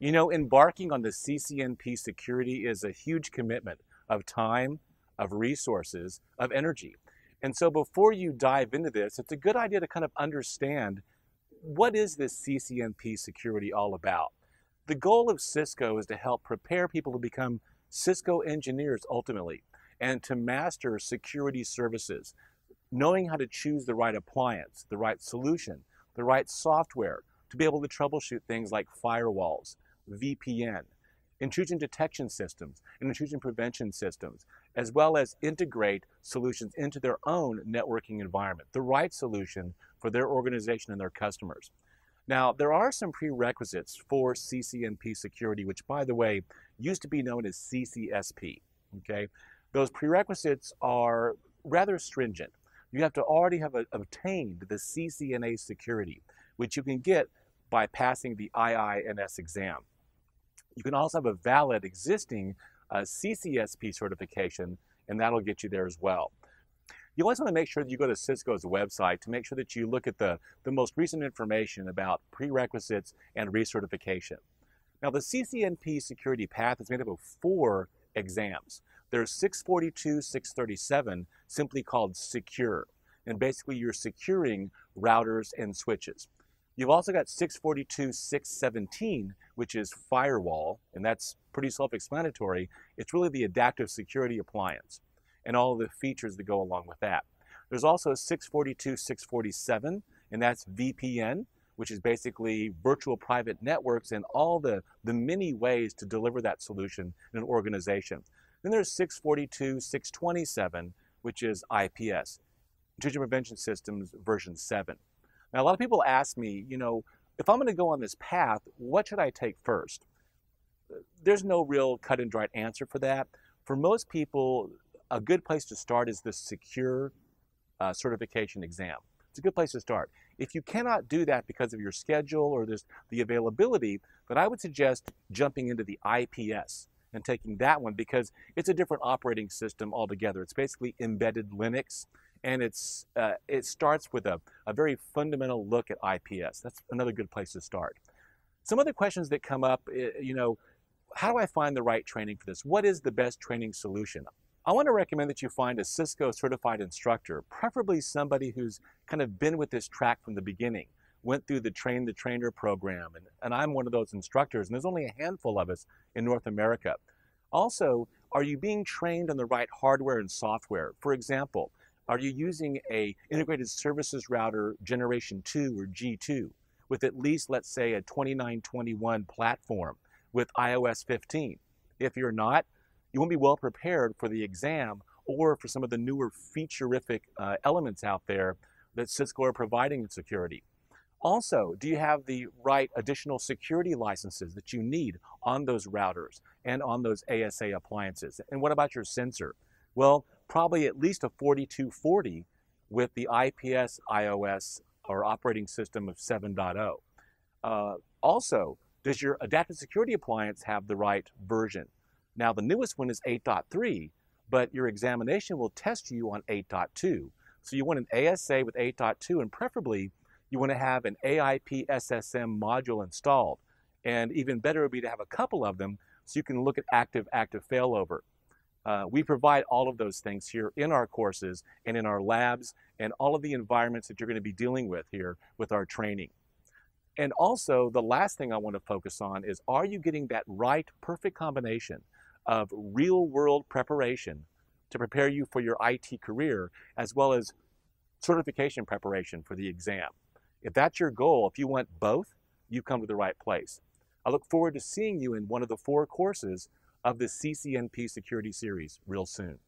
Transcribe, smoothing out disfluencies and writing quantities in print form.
You know, embarking on the CCNP Security is a huge commitment of time, of resources, of energy. And so before you dive into this, it's a good idea to kind of understand what is this CCNP Security all about? The goal of Cisco is to help prepare people to become Cisco engineers ultimately and to master security services, knowing how to choose the right appliance, the right solution, the right software to be able to troubleshoot things like firewalls, VPN, intrusion detection systems, and intrusion prevention systems, as well as integrate solutions into their own networking environment, the right solution for their organization and their customers. Now, there are some prerequisites for CCNP security, which, by the way, used to be known as CCSP. Okay, those prerequisites are rather stringent. You have to already have obtained the CCNA security, which you can get by passing the IINS exam. You can also have a valid existing CCSP certification, and that'll get you there as well. You always want to make sure that you go to Cisco's website to make sure that you look at the most recent information about prerequisites and recertification. Now, the CCNP security path is made up of 4 exams. There's 642, 637, simply called Secure. And basically, you're securing routers and switches. You've also got 642, 617, which is Firewall, and that's pretty self-explanatory. It's really the adaptive security appliance and all of the features that go along with that. There's also 642, 647, and that's VPN, which is basically virtual private networks and all the many ways to deliver that solution in an organization. Then there's 642, 627, which is IPS, Intrusion Prevention Systems version 7. Now, a lot of people ask me, you know, if I'm going to go on this path, what should I take first? There's no real cut and dried answer for that. For most people, a good place to start is the Secure certification exam. It's a good place to start. If you cannot do that because of your schedule or the availability, then I would suggest jumping into the IPS and taking that one because it's a different operating system altogether. It's basically embedded Linux, and it starts with a very fundamental look at IPS. That's another good place to start. Some other questions that come up, you know, how do I find the right training for this? What is the best training solution? I want to recommend that you find a Cisco certified instructor, preferably somebody who's kind of been with this track from the beginning, went through the Train the Trainer program, and I'm one of those instructors, and there's only a handful of us in North America. Also, are you being trained on the right hardware and software? For example, are you using a integrated services router generation 2 or G2 with at least, let's say, a 2921 platform with iOS 15? If you're not, you won't be well prepared for the exam or for some of the newer featurific elements out there that Cisco are providing in security. Also, do you have the right additional security licenses that you need on those routers and on those ASA appliances? And what about your sensor? Well, probably at least a 4240 with the IPS iOS or operating system of 7.0. Also, does your adaptive security appliance have the right version? Now, the newest one is 8.3, but your examination will test you on 8.2. So you want an ASA with 8.2, and preferably you want to have an AIP SSM module installed. And even better would be to have a couple of them so you can look at active failover. We provide all of those things here in our courses and in our labs and all of the environments that you're going to be dealing with here with our training. And also, the last thing I want to focus on is, are you getting that right, perfect combination of real-world preparation to prepare you for your IT career, as well as certification preparation for the exam? If that's your goal, if you want both, you've come to the right place. I look forward to seeing you in one of the 4 courses of the CCNP Security Series real soon.